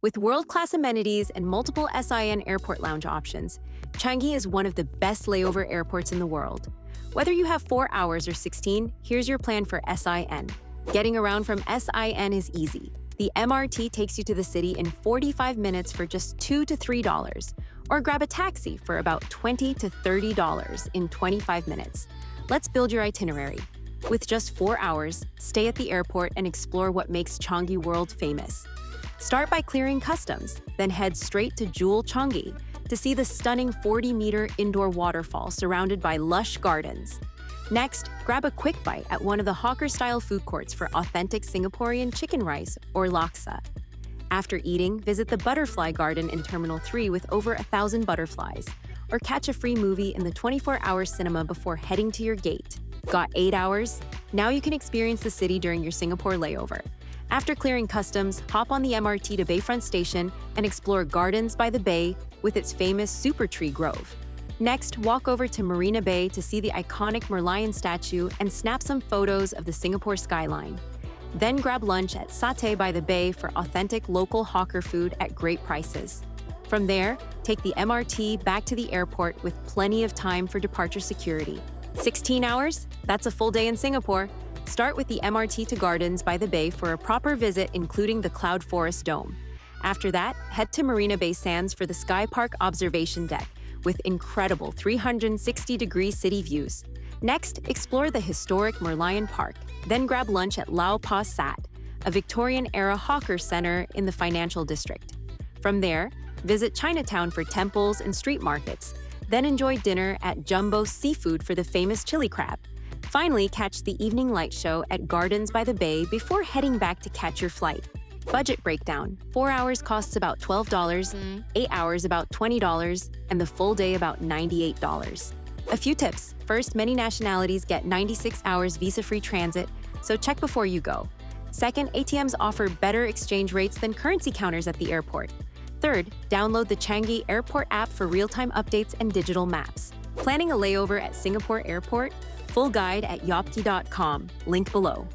With world-class amenities and multiple SIN airport lounge options, Changi is one of the best layover airports in the world. Whether you have 4 hours or 16, here's your plan for SIN. Getting around from SIN is easy. The MRT takes you to the city in 45 minutes for just $2 to $3, or grab a taxi for about $20 to $30 in 25 minutes. Let's build your itinerary. With just 4 hours, stay at the airport and explore what makes Changi world famous. Start by clearing customs, then head straight to Jewel Changi to see the stunning 40-meter indoor waterfall surrounded by lush gardens. Next, grab a quick bite at one of the hawker-style food courts for authentic Singaporean chicken rice or laksa. After eating, visit the Butterfly Garden in Terminal 3 with over 1,000 butterflies, or catch a free movie in the 24-hour cinema before heading to your gate. Got 8 hours? Now you can experience the city during your Singapore layover. After clearing customs, hop on the MRT to Bayfront Station and explore Gardens by the Bay with its famous Super Tree Grove. Next, walk over to Marina Bay to see the iconic Merlion statue and snap some photos of the Singapore skyline. Then grab lunch at Satay by the Bay for authentic local hawker food at great prices. From there, take the MRT back to the airport with plenty of time for departure security. 16 hours? That's a full day in Singapore. Start with the MRT to Gardens by the Bay for a proper visit, including the Cloud Forest Dome. After that, head to Marina Bay Sands for the Sky Park observation deck with incredible 360-degree city views. Next, explore the historic Merlion Park, then grab lunch at Lau Pa Sat, a Victorian-era hawker center in the financial district. From there, visit Chinatown for temples and street markets, then enjoy dinner at Jumbo Seafood for the famous chili crab. Finally, catch the evening light show at Gardens by the Bay before heading back to catch your flight. Budget breakdown: 4 hours costs about $12, 8 hours about $20, and the full day about $98. A few tips. First, many nationalities get 96 hours visa-free transit, so check before you go. Second, ATMs offer better exchange rates than currency counters at the airport. Third, download the Changi Airport app for real-time updates and digital maps. Planning a layover at Singapore Airport? Full guide at yopki.com, link below.